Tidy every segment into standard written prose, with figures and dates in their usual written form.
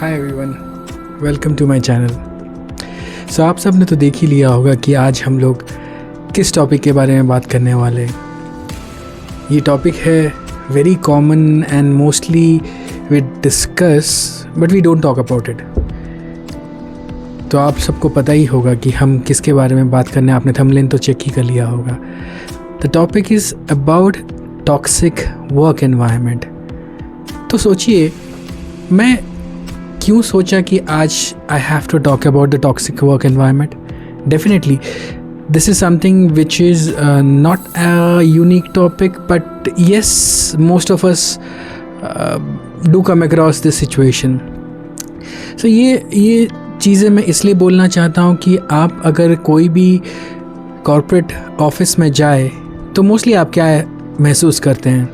Hi everyone, welcome to my channel. So आप सब ने तो देख ही लिया होगा कि आज हम लोग किस टॉपिक के बारे में बात करने वाले हैं। ये टॉपिक है very common and mostly we discuss but we don't talk about it. तो आप सबको पता ही होगा कि हम किसके बारे में बात करने, आपने थंबनेल तो चेक ही कर लिया होगा। The topic is about toxic work environment. तो सोचिए, मैं क्यों सोचा कि आज I have to talk about the toxic work environment. Definitely this is something which is not a unique topic, but yes, most of us do come across this situation. So ये चीज़ें मैं इसलिए बोलना चाहता हूँ कि आप अगर कोई भी कॉर्पोरेट ऑफिस में जाए तो मोस्टली आप क्या महसूस करते हैं।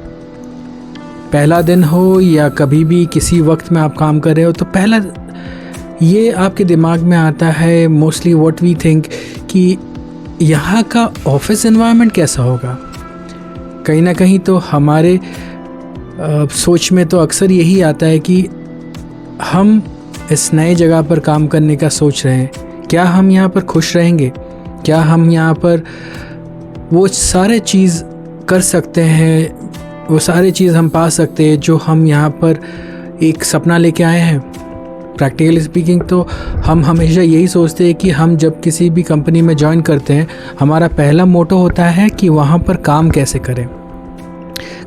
पहला दिन हो या कभी भी किसी वक्त में आप काम कर रहे हो तो पहला ये आपके दिमाग में आता है मोस्टली व्हाट वी थिंक कि यहाँ का ऑफिस एनवायरनमेंट कैसा होगा। कहीं ना कहीं तो हमारे सोच में तो अक्सर यही आता है कि हम इस नए जगह पर काम करने का सोच रहे हैं, क्या हम यहाँ पर खुश रहेंगे, क्या हम यहाँ पर वो सारे चीज़ कर सकते हैं, वो सारे चीज़ हम पा सकते हैं जो हम यहाँ पर एक सपना लेके आए हैं। प्रैक्टिकली स्पीकिंग तो हम हमेशा यही सोचते हैं कि हम जब किसी भी कंपनी में ज्वाइन करते हैं, हमारा पहला मोटो होता है कि वहाँ पर काम कैसे करें,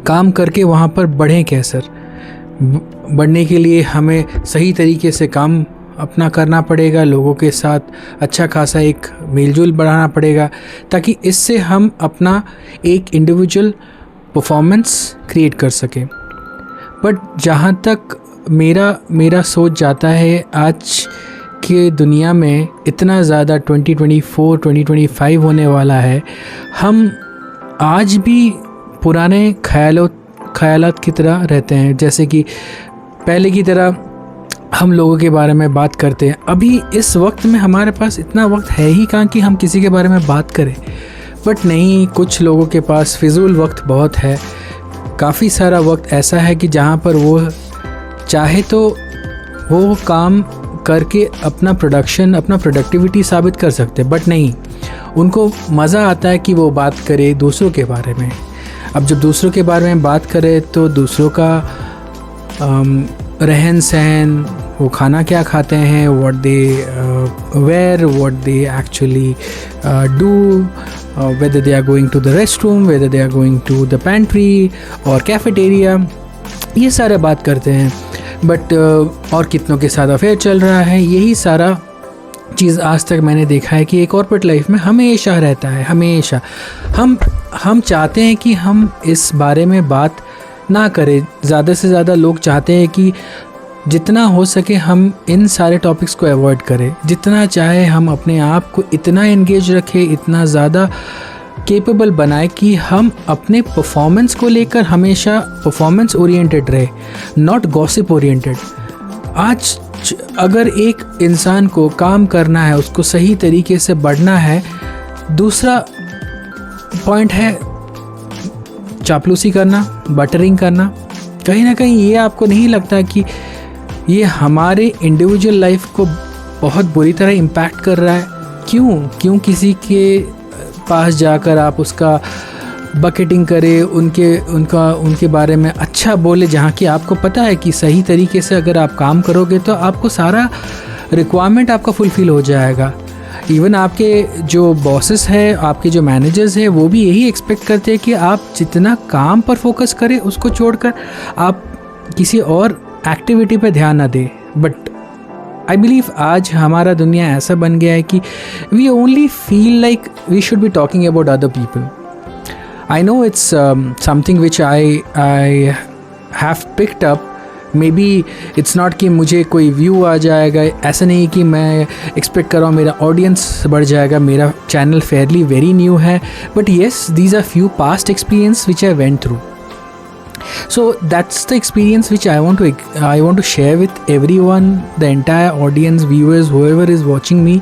काम करके वहाँ पर बढ़ें कैसे। बढ़ने के लिए हमें सही तरीके से काम अपना करना पड़ेगा, लोगों के साथ अच्छा खासा एक मेलजोल बढ़ाना पड़ेगा, ताकि इससे हम अपना एक इंडिविजुअल परफॉर्मेंस क्रिएट कर सकें। बट जहाँ तक मेरा सोच जाता है, आज के दुनिया में इतना ज़्यादा 2024 2025 होने वाला है, हम आज भी पुराने ख़यालात की तरह रहते हैं। जैसे कि पहले की तरह हम लोगों के बारे में बात करते हैं। अभी इस वक्त में हमारे पास इतना वक्त है ही कहाँ कि हम किसी के बारे में बात करें। बट नहीं, कुछ लोगों के पास फिजूल वक्त बहुत है। काफ़ी सारा वक्त ऐसा है कि जहाँ पर वो चाहे तो वो काम करके अपना प्रोडक्टिविटी साबित कर सकते, बट नहीं, उनको मज़ा आता है कि वो बात करे दूसरों के बारे में। अब जब दूसरों के बारे में बात करे तो दूसरों का रहन सहन, वो खाना क्या खाते हैं, what they wear, what they actually do, whether they are going to the restroom, whether they are going to the pantry और कैफेटेरिया, ये सारे बात करते हैं। बट और कितनों के साथ अफेयर चल रहा है, यही सारा चीज़ आज तक मैंने देखा है कि एक कॉर्पोरेट लाइफ में हमेशा रहता है। हमेशा हम चाहते हैं कि हम इस बारे में बात ना करें। ज़्यादा से ज़्यादा लोग चाहते हैं कि जितना हो सके हम इन सारे टॉपिक्स को अवॉइड करें। जितना चाहे हम अपने आप को इतना एंगेज रखें, इतना ज़्यादा कैपेबल बनाए कि हम अपने परफॉर्मेंस को लेकर हमेशा परफॉर्मेंस ओरिएंटेड रहे, नॉट गॉसिप ओरिएंटेड। आज अगर एक इंसान को काम करना है, उसको सही तरीके से बढ़ना है, दूसरा पॉइंट है चापलूसी करना, बटरिंग करना। कहीं ना कहीं ये आपको नहीं लगता कि ये हमारे इंडिविजुअल लाइफ को बहुत बुरी तरह इम्पैक्ट कर रहा है? क्यों किसी के पास जाकर आप उसका बकेटिंग करें, उनके बारे में अच्छा बोले, जहाँ कि आपको पता है कि सही तरीके से अगर आप काम करोगे तो आपको सारा रिक्वायरमेंट आपका फुलफ़िल हो जाएगा। इवन आपके जो बॉसेस हैं, आपके जो मैनेजर्स हैं, वो भी यही एक्सपेक्ट करते हैं कि आप जितना काम पर फोकस करें, उसको छोड़कर आप किसी और एक्टिविटी पे ध्यान ना दें। बट आई बिलीव आज हमारा दुनिया ऐसा बन गया है कि we only feel like we should be talking about other people. I know it's something which I have picked up. Maybe it's not कि मुझे कोई व्यू आ जाएगा, ऐसा नहीं कि मैं एक्सपेक्ट कर रहा हूँ मेरा ऑडियंस बढ़ जाएगा। मेरा चैनल फेयरली वेरी न्यू है, but yes, these are few past experience which I went through. So that's the experience which I want to share with everyone, the entire audience, viewers, whoever is watching me.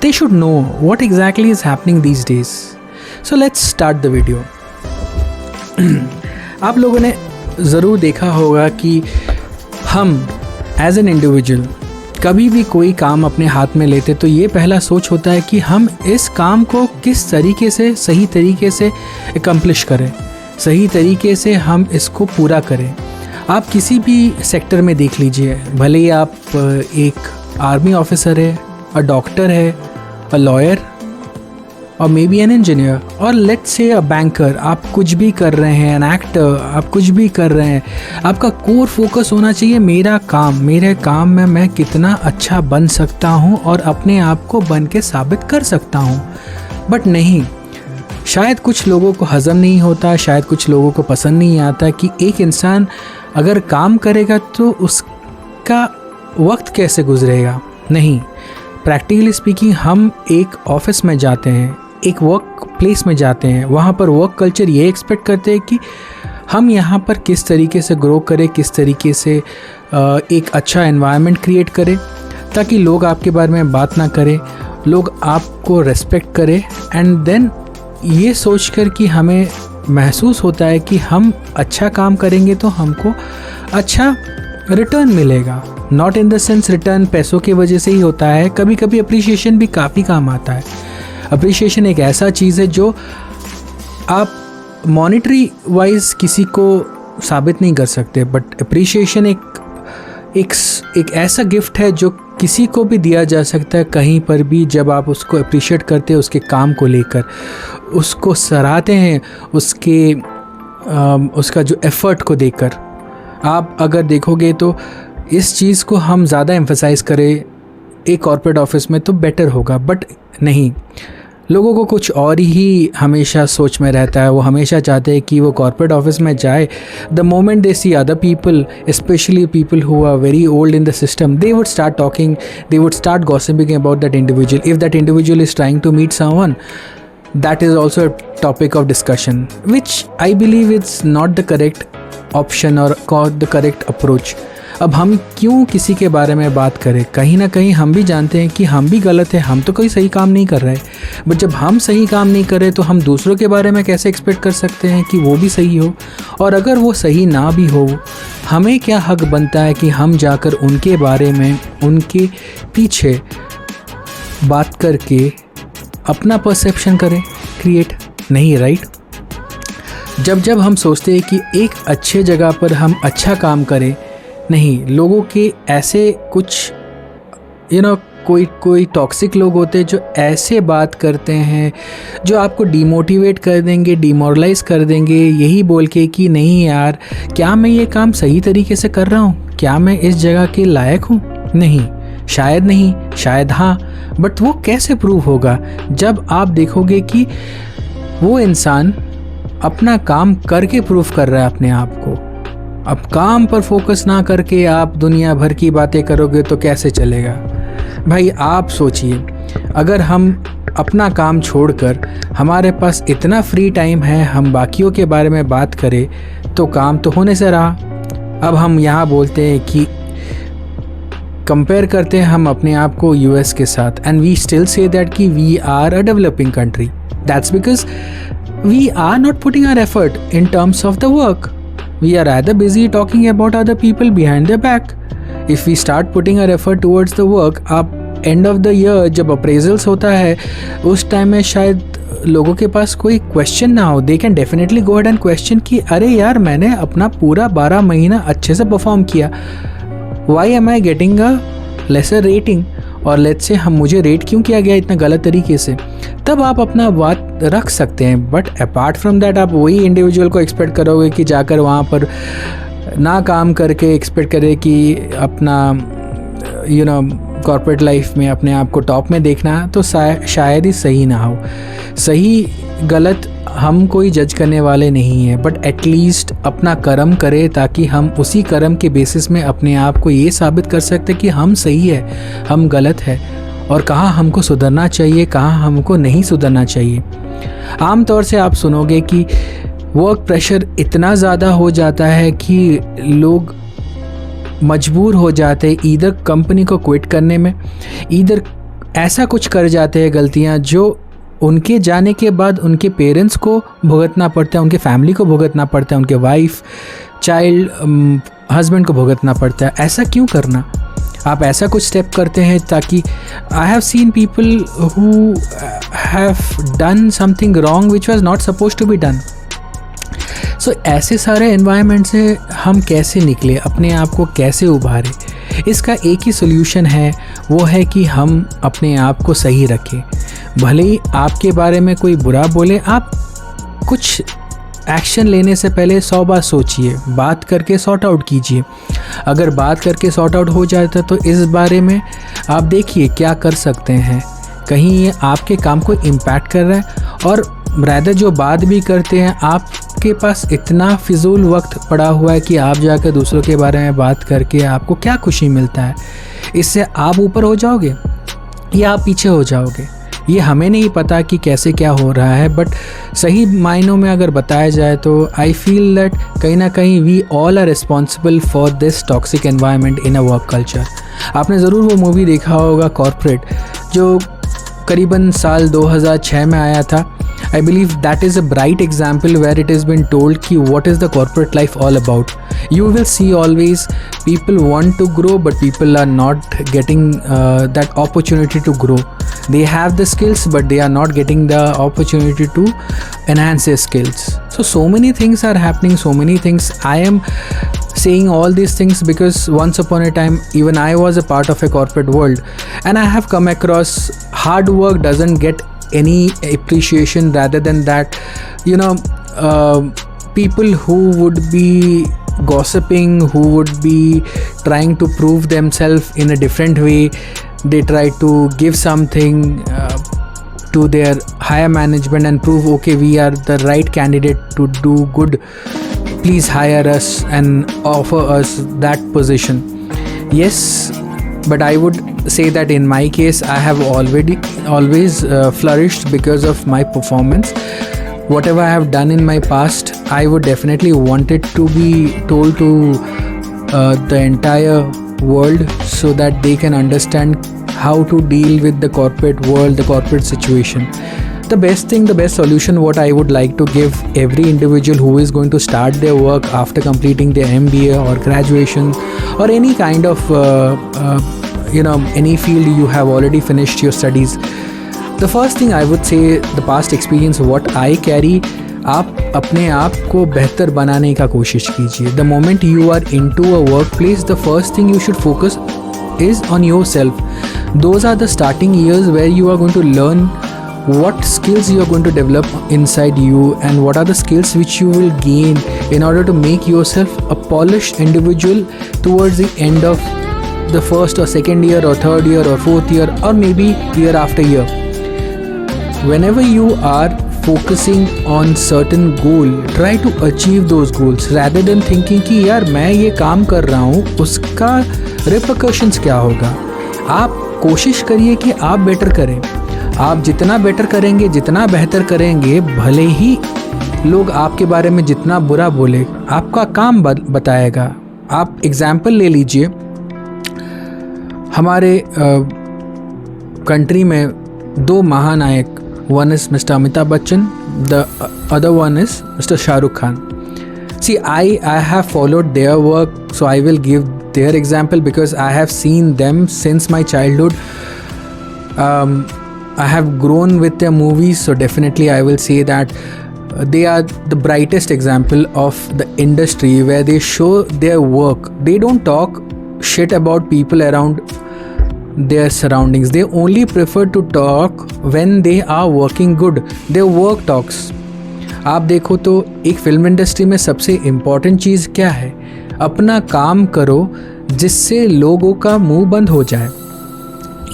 They should know what exactly is happening these days. So let's start the video. आप लोगों ने ज़रूर देखा होगा कि हम as an individual कभी भी कोई काम अपने हाथ में लेते तो ये पहला सोच होता है कि हम इस काम को किस तरीके से सही तरीके से एकम्प्लिश करें, सही तरीके से हम इसको पूरा करें। आप किसी भी सेक्टर में देख लीजिए, भले ही आप एक आर्मी ऑफिसर है, अ डॉक्टर है, अ लॉयर और मे बी एन इंजीनियर, और लेट्स से अ बैंकर, आप कुछ भी कर रहे हैं, एन एक्टर, आप कुछ भी कर रहे हैं, आपका कोर फोकस होना चाहिए मेरे काम में मैं कितना अच्छा बन सकता हूँ और अपने आप को बन के साबित कर सकता हूँ। बट नहीं, शायद कुछ लोगों को हज़म नहीं होता, शायद कुछ लोगों को पसंद नहीं आता कि एक इंसान अगर काम करेगा तो उसका वक्त कैसे गुजरेगा। नहीं, प्रैक्टिकली स्पीकिंग हम एक ऑफिस में जाते हैं, एक वर्क प्लेस में जाते हैं, वहाँ पर वर्क कल्चर ये एक्सपेक्ट करते हैं कि हम यहाँ पर किस तरीके से ग्रो करें, किस तरीके से एक अच्छा एनवायरनमेंट क्रिएट करें ताकि लोग आपके बारे में बात ना करें, लोग आपको रेस्पेक्ट करें। एंड देन ये सोचकर कि हमें महसूस होता है कि हम अच्छा काम करेंगे तो हमको अच्छा रिटर्न मिलेगा। Not in the sense return पैसों की वजह से ही होता है, कभी कभी अप्रिशिएशन भी काफ़ी काम आता है। अप्रिशिएशन एक ऐसा चीज़ है जो आप मॉनेटरी वाइज किसी को साबित नहीं कर सकते, बट अप्रिशिएशन एक ऐसा गिफ्ट है जो किसी को भी दिया जा सकता है कहीं पर भी। जब आप उसको अप्रिशिएट करते हैं, उसके काम को लेकर उसको सराहते हैं, उसका जो एफ़र्ट को देखकर, आप अगर देखोगे तो इस चीज़ को हम ज़्यादा एम्फसाइज़ करें एक कॉर्पोरेट ऑफिस में तो बेटर होगा। बट नहीं, लोगों को कुछ और ही हमेशा सोच में रहता है। वो हमेशा चाहते हैं कि वो कॉर्पोरेट ऑफिस में जाए, the moment they see other people, specially people who are very old in the system, they would start talking, they would start gossiping about that individual. If that individual is trying to meet someone, that is also a topic of discussion, which I believe it's not the correct option or the correct approach. अब हम क्यों किसी के बारे में बात करें? कहीं ना कहीं हम भी जानते हैं कि हम भी गलत है, हम तो कोई सही काम नहीं कर रहे। बट जब हम सही काम नहीं कर रहे तो हम दूसरों के बारे में कैसे एक्सपेक्ट कर सकते हैं कि वो भी सही हो? और अगर वो सही ना भी हो, हमें क्या हक बनता है कि हम जाकर उनके बारे में, उनके पीछे बात करके अपना परसेप्शन करें क्रिएट? नहीं, राइट? जब हम सोचते हैं कि एक अच्छे जगह पर हम अच्छा काम करें, नहीं, लोगों के ऐसे कुछ कोई टॉक्सिक लोग होते हैं जो ऐसे बात करते हैं जो आपको डिमोटिवेट कर देंगे, डिमोरलाइज़ कर देंगे, यही बोल के कि नहीं यार, क्या मैं ये काम सही तरीके से कर रहा हूँ? क्या मैं इस जगह के लायक हूँ? नहीं, शायद हाँ, बट वो कैसे प्रूव होगा? जब आप देखोगे कि वो इंसान अपना काम करके प्रूव कर रहा है अपने आप को। अब काम पर फोकस ना करके आप दुनिया भर की बातें करोगे तो कैसे चलेगा? भाई आप सोचिए, अगर हम अपना काम छोड़कर हमारे पास इतना फ्री टाइम है, हम बाकियों के बारे में बात करें तो काम तो होने से रहा। अब हम यहाँ बोलते हैं कि कंपेयर करते हैं हम अपने आप को यूएस के साथ, and we still say that कि we are a developing country. That's because we are not putting our effort in terms of the work. We are rather busy talking about other people behind their back. If we start putting our effort towards the work, आप end of the year जब appraisals होता है उस time में शायद लोगों के पास कोई क्वेश्चन ना हो. They can definitely go ahead and question कि अरे यार, मैंने अपना पूरा 12 महीना अच्छे से परफॉर्म किया, Why am I getting a lesser rating? और लेट्स से मुझे रेट क्यों किया गया इतना गलत तरीके से? तब आप अपना बात रख सकते हैं. बट अपार्ट फ्रॉम दैट आप वही इंडिविजुअल को एक्सपेक्ट करोगे कि जाकर वहाँ पर ना काम करके एक्सपेक्ट करे कि अपना कॉर्पोरेट लाइफ में अपने आप को टॉप में देखना, तो शायद ही सही ना हो. सही गलत हम कोई जज करने वाले नहीं हैं, बट एटलीस्ट अपना कर्म करें ताकि हम उसी कर्म के बेसिस में अपने आप को ये साबित कर सकते कि हम सही है, हम गलत है, और कहाँ हमको सुधरना चाहिए, कहाँ हमको नहीं सुधरना चाहिए. आम तौर से आप सुनोगे कि वर्क प्रेशर इतना ज़्यादा हो जाता है कि लोग मजबूर हो जाते हैं ईदर कंपनी को क्विट करने में, ईदर ऐसा कुछ कर जाते हैं गलतियाँ जो उनके जाने के बाद उनके पेरेंट्स को भुगतना पड़ता है, उनके फैमिली को भुगतना पड़ता है, उनके वाइफ, चाइल्ड, हस्बैंड को भुगतना पड़ता है. ऐसा क्यों करना? आप ऐसा कुछ स्टेप करते हैं ताकि I have seen people who have done something wrong which was not suppose to be done. So ऐसे सारे एनवायरनमेंट से हम कैसे निकले, अपने आप को कैसे उभारे, इसका एक ही सोल्यूशन है, वो है कि हम अपने आप को सही रखें। भले ही आपके बारे में कोई बुरा बोले, आप कुछ एक्शन लेने से पहले 100 बार सोचिए, बात करके सॉर्ट आउट कीजिए। अगर बात करके सॉर्ट आउट हो जाता तो इस बारे में आप देखिए क्या कर सकते हैं, कहीं ये आपके काम को इम्पैक्ट कर रहा है। और रैदर जो बात भी करते हैं, आपके पास इतना फिजूल वक्त पड़ा हुआ है कि आप जाकर दूसरों के बारे में बात करके आपको क्या खुशी मिलता है? इससे आप ऊपर हो जाओगे या आप पीछे हो जाओगे, ये हमें नहीं पता कि कैसे क्या हो रहा है। बट सही मायनों में अगर बताया जाए तो आई फील दैट कहीं ना कहीं we all are responsible for this toxic environment in a work culture. आपने ज़रूर वो मूवी देखा होगा कॉर्पोरेट, जो करीबन साल 2006 में आया था। I believe that is a bright example where it has been told ki what is the corporate life all about. You will see always people want to grow, but people are not getting that opportunity to grow. They have the skills, but they are not getting the opportunity to enhance their skills. So many things are happening, so many things. I am saying all these things because once upon a time even I was a part of a corporate world, and I have come across hard work doesn't get any appreciation. Rather than that, people who would be gossiping, who would be trying to prove themselves in a different way, they try to give something to their higher management and prove, okay, we are the right candidate to do good, please hire us and offer us that position. Yes, but I would say that in my case I have always flourished because of my performance. Whatever I have done in my past, I would definitely want it to be told to the entire world so that they can understand how to deal with the corporate world, the corporate situation. The best thing, the best solution what I would like to give every individual who is going to start their work after completing their MBA or graduation or any kind of any field you have already finished your studies. The first thing I would say, the past experience what I carry, आप अपने आप को बेहतर बनाने का कोशिश कीजिए. The moment you are into a workplace, the first thing you should focus is on yourself. Those are the starting years where you are going to learn what skills you are going to develop inside you and what are the skills which you will gain in order to make yourself a polished individual towards the end of the first or second year or third year or fourth year or maybe year after year. Whenever you are focusing on certain goal, try to achieve those goals rather than thinking कि यार मैं ये काम कर रहा हूँ उसका repercussions क्या होगा. आप कोशिश करिए कि आप बेटर करें. आप जितना बेटर करेंगे, जितना बेहतर करेंगे, भले ही लोग आपके बारे में जितना बुरा बोले, आपका काम बताएगा. आप एग्जाम्पल ले लीजिए, हमारे कंट्री में दो महानायक, one is mister Amitabh Bachchan, the other one is mister Shahrukh Khan. See, I have followed their work, so I will give their example because I have seen them since my childhood. I have grown with their movies, so definitely I will say that they are the brightest example of the industry where they show their work. They don't talk shit about people around their surroundings. They only prefer to talk when they are working good. Their work talks. आप देखो तो एक film industry में सबसे important चीज़ क्या है? अपना काम करो जिससे लोगों का मुंह बंद हो जाए.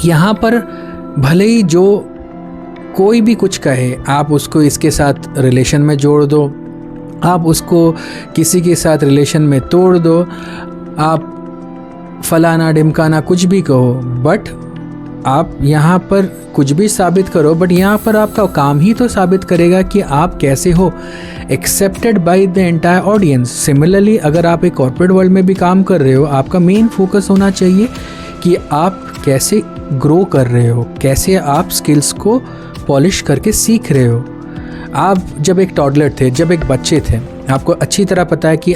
यहाँ पर भले ही जो कोई भी कुछ कहे, आप उसको इसके साथ रिलेशन में जोड़ दो, आप उसको किसी के साथ रिलेशन में तोड़ दो, आप फलाना ढिमकाना कुछ भी कहो, बट आप यहाँ पर कुछ भी साबित करो, बट यहाँ पर आपका काम ही तो साबित करेगा कि आप कैसे हो, accepted by the entire audience. Similarly अगर आप एक कॉर्पोरेट वर्ल्ड में भी काम कर रहे हो, आपका मेन फोकस होना चाहिए कि आप कैसे ग्रो कर रहे हो, कैसे आप स्किल्स को पॉलिश करके सीख रहे हो. आप जब एक टॉडलर थे, जब एक बच्चे थे, आपको अच्छी तरह पता है कि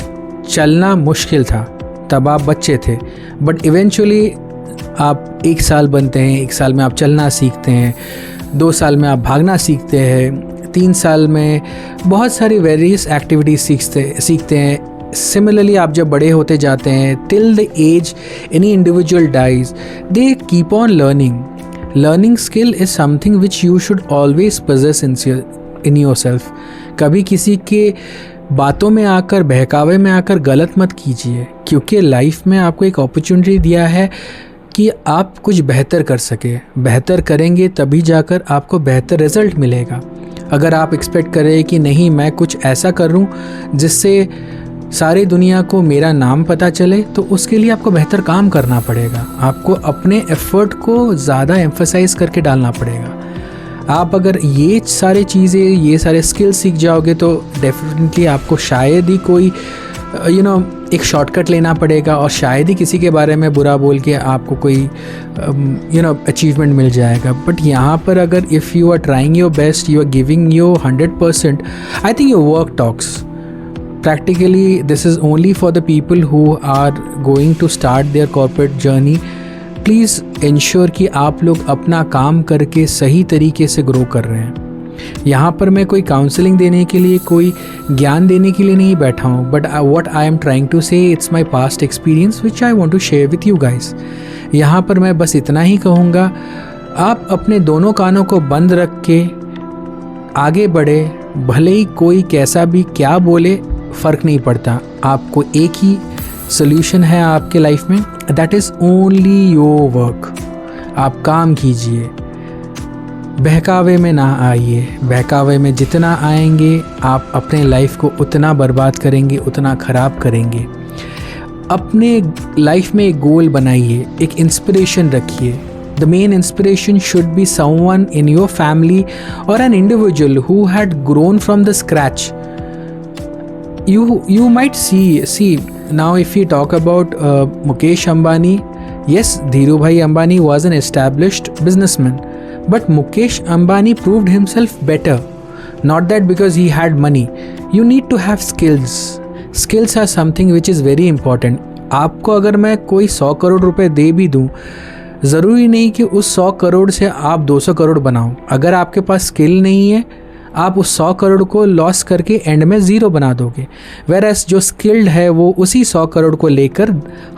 चलना मुश्किल था, तब आप बच्चे थे, बट इवेंचुअली आप 1 साल बनते हैं, 1 साल में आप चलना सीखते हैं, 2 साल में आप भागना सीखते हैं, 3 साल में बहुत सारी वेरियस एक्टिविटीज़ सीखते हैं। सिमिलरली आप जब बड़े होते जाते हैं, till the age any individual dies, they keep on learning. Learning skill is something which you should always possess in yourself. कभी किसी के बातों में आकर, बहकावे में आकर गलत मत कीजिए, क्योंकि लाइफ में आपको एक अपॉर्चुनिटी दिया है कि आप कुछ बेहतर कर सके। बेहतर करेंगे तभी जाकर आपको बेहतर रिजल्ट मिलेगा। अगर आप एक्सपेक्ट करें कि नहीं मैं कुछ ऐसा करूं जिससे सारी दुनिया को मेरा नाम पता चले, तो उसके लिए आपको बेहतर काम करना पड़ेगा। आपको अपने एफर्ट को ज़्यादा एम्फसाइज करके डालना पड़ेगा। आप अगर ये सारे चीज़ें, ये सारे स्किल्स सीख जाओगे तो डेफिनेटली आपको शायद ही कोई एक शॉर्टकट लेना पड़ेगा और शायद ही किसी के बारे में बुरा बोल के आपको कोई अचीवमेंट मिल जाएगा। बट यहाँ पर अगर if you are trying your best, you are giving your 100%, I think your work talks. Practically, this is only for the people who are going to start their corporate journey. Please ensure कि आप लोग अपना काम करके सही तरीके से grow कर रहे हैं। यहाँ पर मैं कोई काउंसलिंग देने के लिए, कोई ज्ञान देने के लिए नहीं बैठा हूँ, but what I am trying to say, it's my past experience which I want to share with you guys. यहाँ पर मैं बस इतना ही कहूँगा, आप अपने दोनों कानों को बंद रख के आगे बढ़े। भले ही कोई कैसा भी क्या बोले, फ़र्क नहीं पड़ता। आपको एक ही सोल्यूशन है आपके लाइफ में, that is only your work. आप काम कीजिए, बहकावे में ना आइए। बहकावे में जितना आएंगे आप अपने लाइफ को उतना बर्बाद करेंगे, उतना ख़राब करेंगे। अपने लाइफ में एक गोल बनाइए, एक इंस्पिरेशन रखिए। The main inspiration should be someone in your family or an individual who had grown from the scratch. You might see now if we talk about Mukesh Ambani, yes, Dhirubhai Ambani was an established businessman, but Mukesh Ambani proved himself better. Not that because he had money. You need to have skills. Skills are something which is very important. आपको अगर मैं कोई 100 करोड़ रुपए दे भी दूं, ज़रूरी नहीं कि उस 100 करोड़ से आप 200 करोड़ बनाओ। अगर आपके पास स्किल नहीं है, आप उस 100 करोड़ को लॉस करके एंड में ज़ीरो बना दोगे। वेरएस जो स्किल्ड है वो उसी 100 करोड़ को लेकर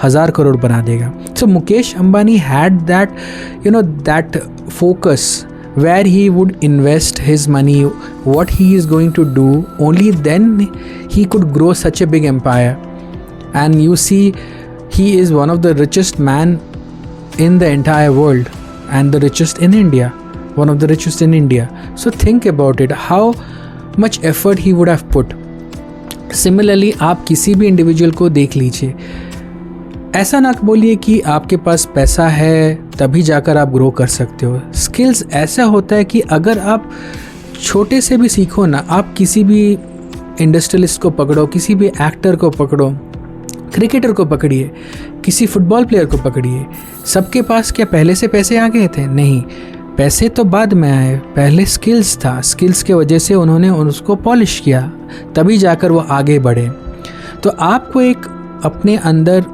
1000 करोड़ बना देगा। So Mukesh Ambani had that focus where he would invest his money, what he is going to do, only then he could grow such a big empire. And you see, he is one of the richest man in the entire world and the richest in India, one of the richest in India. So think about it, how much effort he would have put. Similarly, आप किसी भी individual को देख लीजिए, ऐसा ना बोलिए कि आपके पास पैसा है तभी जाकर आप ग्रो कर सकते हो। स्किल्स ऐसा होता है कि अगर आप छोटे से भी सीखो ना, आप किसी भी इंडस्ट्रियलिस्ट को पकड़ो, किसी भी एक्टर को पकड़ो, क्रिकेटर को पकड़िए, किसी फुटबॉल प्लेयर को पकड़िए, सबके पास क्या पहले से पैसे आ गए थे? नहीं, पैसे तो बाद में आए, पहले स्किल्स था। स्किल्स के वजह से उन्होंने उसको पॉलिश किया, तभी जाकर वो आगे बढ़े। तो आपको एक अपने अंदर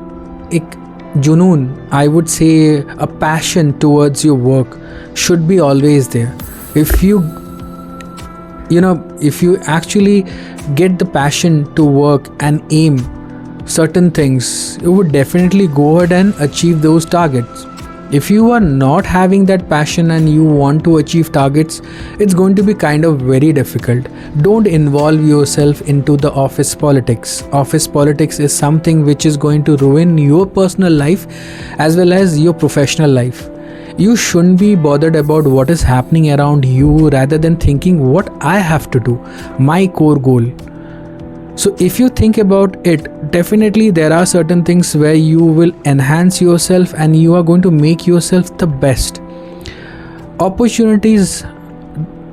एक जुनून, I would say a passion towards your work should be always there. If you actually get the passion to work and aim certain things, you would definitely go ahead and achieve those targets. If you are not having that passion and you want to achieve targets, it's going to be kind of very difficult. Don't involve yourself into the office politics. Office politics is something which is going to ruin your personal life as well as your professional life. You shouldn't be bothered about what is happening around you rather than thinking what I have to do, my core goal. So if you think about it, definitely there are certain things where you will enhance yourself and you are going to make yourself the best. Opportunities,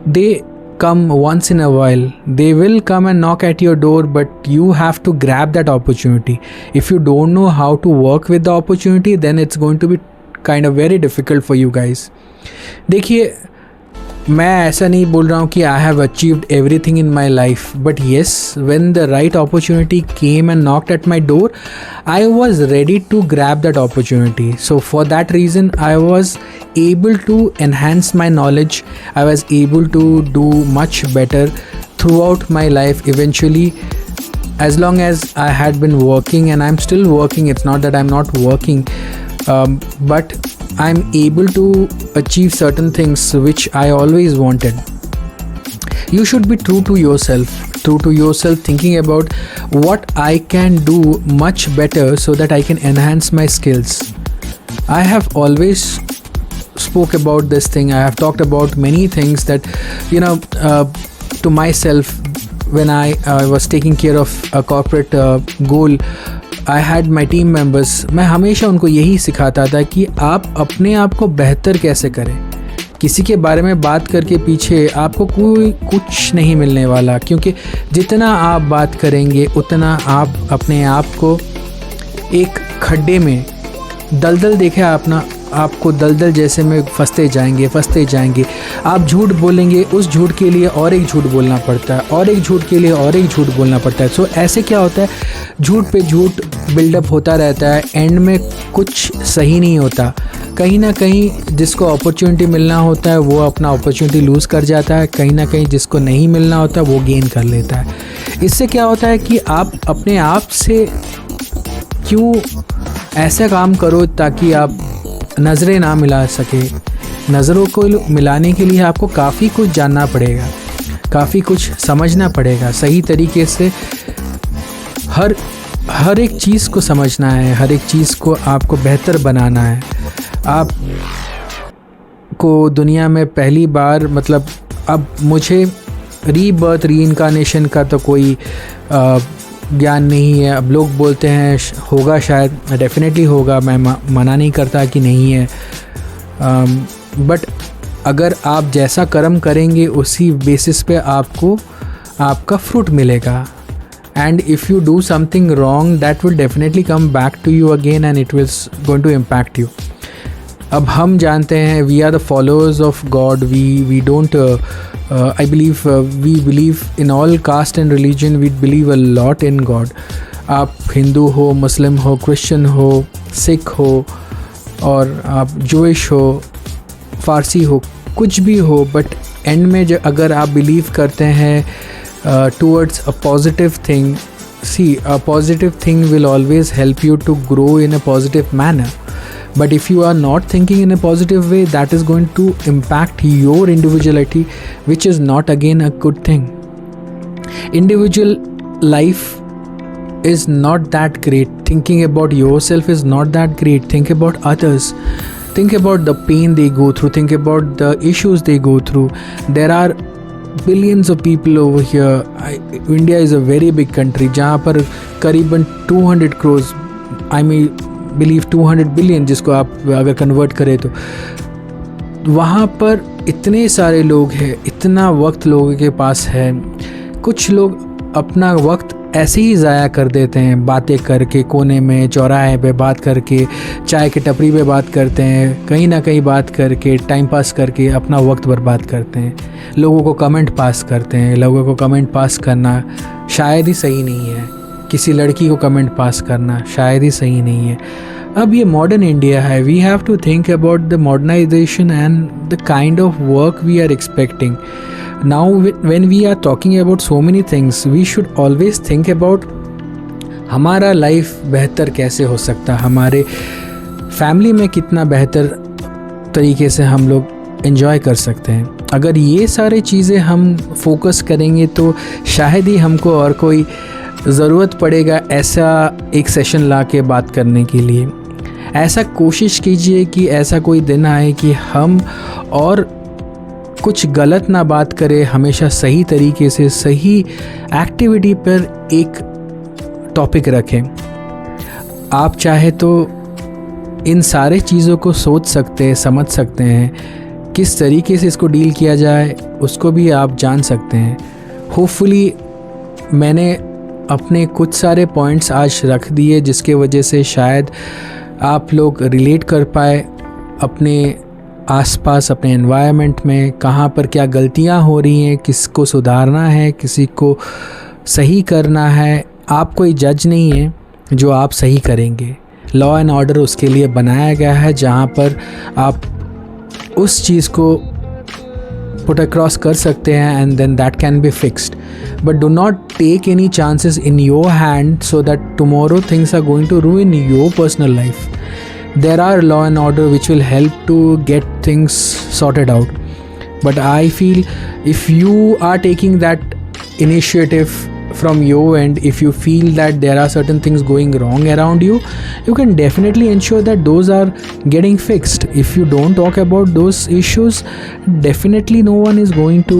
they come once in a while. They will come and knock at your door, but you have to grab that opportunity. If you don't know how to work with the opportunity, then it's going to be kind of very difficult for you guys. देखिए, मैं ऐसा नहीं बोल रहा हूँ कि I have achieved everything in my life, but yes when the right opportunity came and knocked at my door, I was ready to grab that opportunity. So for that reason I was able to enhance my knowledge. I was able to do much better throughout my life eventually, as long as I had been working, and I'm still working. It's not that I'm not working, but I'm able to achieve certain things which I always wanted. You should be true to yourself, thinking about what I can do much better so that I can enhance my skills. I have always spoke about this thing. I have talked about many things that, to myself when I was taking care of a corporate goal. I had my team members. मैं हमेशा उनको यही सिखाता था कि आप अपने आप को बेहतर कैसे करें. किसी के बारे में बात करके पीछे आपको कोई कुछ नहीं मिलने वाला, क्योंकि जितना आप बात करेंगे उतना आप अपने आप को एक खड्डे में दलदल देखे आपको दलदल जैसे में फंसते जाएंगे. आप झूठ बोलेंगे, उस झूठ के लिए और एक झूठ बोलना पड़ता है, और एक झूठ के लिए और एक झूठ बोलना पड़ता है. सो ऐसे क्या होता है, झूठ पे झूठ बिल्डअप होता रहता है. एंड में कुछ सही नहीं होता. कहीं ना कहीं जिसको अपॉर्चुनिटी मिलना होता है वो अपना अपॉर्चुनिटी लूज़ कर जाता है. कहीं ना कहीं जिसको नहीं मिलना होता वो गेन कर लेता है. इससे क्या होता है कि आप अपने आप से क्यों ऐसा काम करो ताकि आप नज़रें ना मिला सके. नज़रों को मिलाने के लिए आपको काफ़ी कुछ जानना पड़ेगा, काफ़ी कुछ समझना पड़ेगा. सही तरीके से हर एक चीज़ को समझना है, हर एक चीज़ को आपको बेहतर बनाना है. आप को दुनिया में पहली बार, मतलब अब मुझे रीबर्थ रीइंकार्नेशन का तो कोई ज्ञान नहीं है. अब लोग बोलते हैं होगा, शायद डेफिनेटली होगा, मैं मना नहीं करता कि नहीं है. बट अगर आप जैसा कर्म करेंगे उसी बेसिस पे आपको आपका फ्रूट मिलेगा. And if you do something wrong that will definitely come back to you again and it will going to impact you. अब हम जानते हैं we are the followers of God. We don't I believe we believe in all caste and religion. We believe a lot in God. आप हिंदू हो, मुस्लिम हो, Christian हो, सिख हो, और आप जूइश हो, फ़ारसी हो, कुछ भी हो, बट एंड में जो अगर आप बिलीव करते हैं towards a positive thing, see, a positive thing will always help you to grow in a positive manner. But if you are not thinking in a positive way, that is going to impact your individuality, which is not again a good thing. Individual life is not that great. Thinking about yourself is not that great. Think about others. Think about the pain they go through. Think about the issues they go through. There are billions of people over here. India is a very big country जहाँ पर करीबन 200 crores, I mean believe 200 billion, जिसको आप अगर convert करें तो वहाँ पर इतने सारे लोग हैं, इतना वक्त लोगों के पास है. कुछ लोग अपना वक्त ऐसे ही ज़ाया कर देते हैं, बातें करके, कोने में चौराहे पे बात करके, चाय की टपरी पे बात करते हैं, कहीं ना कहीं बात करके, टाइम पास करके अपना वक्त बर्बाद करते हैं. लोगों को कमेंट पास करते हैं. लोगों को कमेंट पास करना शायद ही सही नहीं है. किसी लड़की को कमेंट पास करना शायद ही सही नहीं है. अब ये मॉडर्न इंडिया है. We have to think about the modernization and the kind of work we are expecting. Now when we are talking about so many things, we should always think about हमारा life बेहतर कैसे हो सकता है, हमारे family में कितना बेहतर तरीके से हम लोग एंजॉय कर सकते हैं. अगर ये सारी चीज़ें हम फोकस करेंगे तो शायद ही हमको और कोई ज़रूरत पड़ेगा ऐसा एक सेशन ला के बात करने के लिए. ऐसा कोशिश कीजिए कि ऐसा कोई दिन आए कि हम और कुछ गलत ना बात करें, हमेशा सही तरीके से सही एक्टिविटी पर एक टॉपिक रखें. आप चाहे तो इन सारे चीज़ों को सोच सकते हैं, समझ सकते हैं, किस तरीके से इसको डील किया जाए उसको भी आप जान सकते हैं. होपफुली मैंने अपने कुछ सारे पॉइंट्स आज रख दिए जिसके वजह से शायद आप लोग रिलेट कर पाए, अपने आसपास अपने एनवायरनमेंट में कहाँ पर क्या गलतियाँ हो रही हैं, किसको सुधारना है, किसी को सही करना है। आप कोई जज नहीं है जो आप सही करेंगे। लॉ एंड ऑर्डर उसके लिए बनाया गया है जहाँ पर आप उस चीज़ को पुट अक्रॉस कर सकते हैं and then that can be fixed, but do not take any chances in your hand so that tomorrow things are going to ruin your personal life. There are law and order which will help to get things sorted out, but I feel if you are taking that initiative from your end, if you feel that there are certain things going wrong around you, you can definitely ensure that those are getting fixed. If you don't talk about those issues, definitely no one is going to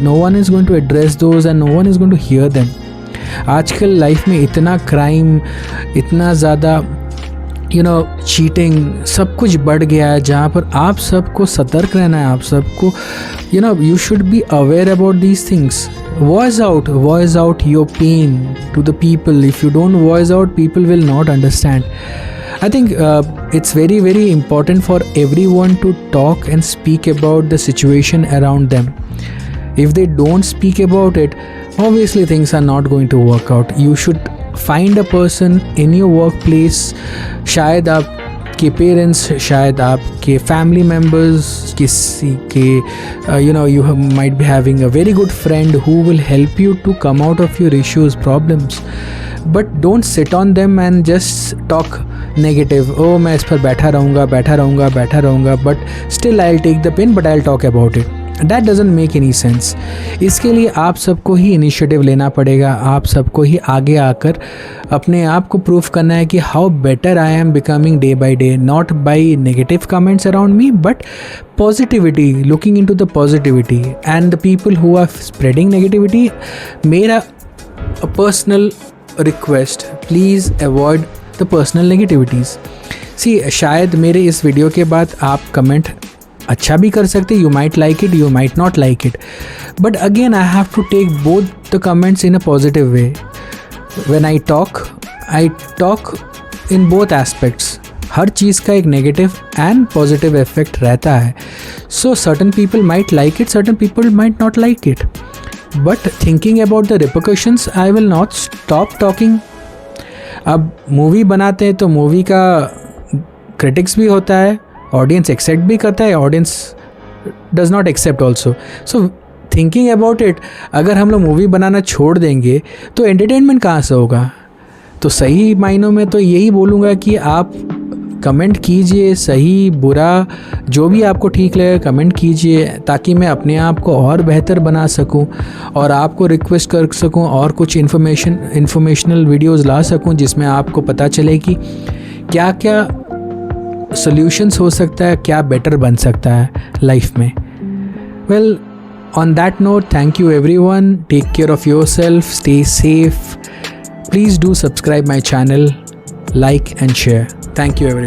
no one is going to address those and no one is going to hear them. आजकल life में इतना crime, इतना ज़्यादा cheating, सब कुछ बढ़ गया है जहाँ पर आप सबको सतर्क रहना है. आप सबको you should be aware about these things. Voice out your pain to the people. If you don't voice out, people will not understand. I think it's very, very important for everyone to talk and speak about the situation around them. If they don't speak about it, obviously things are not going to work out. You should find a person in your workplace. शायद आपके parents, शायद आपके family members, किसी के you might be having a very good friend who will help you to come out of your issues, problems. But don't sit on them and just talk negative. Oh, मैं इस पर बैठा रहूँगा, but still I'll take the pain, but I'll talk about it. That doesn't make any sense. इसके लिए आप सबको ही initiative लेना पड़ेगा. आप सबको ही आगे आकर अपने आप को प्रूव करना है कि how better I am becoming day by day, not by negative comments around me but positivity, looking into the positivity and the people who are spreading negativity. मेरा personal request, please avoid the personal negativities. See, शायद मेरे इस video के बाद आप comment अच्छा भी कर सकते. You might like it, you might not like it, but again I have to take both the comments in a positive way. When I talk in both aspects. हर चीज़ का एक नेगेटिव एंड पॉजिटिव इफेक्ट रहता है. So certain people might like it, certain people might not like it, but thinking about the repercussions I will not stop talking. अब movie बनाते हैं तो मूवी का क्रिटिक्स भी होता है, ऑडियंस एक्सेप्ट भी करता है, audience does not accept also. So thinking about it, अगर हम लोग मूवी बनाना छोड़ देंगे तो एंटरटेनमेंट कहाँ से होगा. तो सही मायनों में तो यही बोलूँगा कि आप कमेंट कीजिए, सही बुरा जो भी आपको ठीक लगे कमेंट कीजिए, ताकि मैं अपने आप को और बेहतर बना सकूं और आपको रिक्वेस्ट कर सकूं और कुछ इन्फॉर्मेशनल वीडियोस ला सकूं जिसमें आपको पता चले कि क्या क्या सॉल्यूशंस हो सकता है, क्या बेटर बन सकता है लाइफ में. Well, on that note, thank you everyone. Take care of yourself, stay safe. Please do subscribe my channel, like and share. Thank you everyone.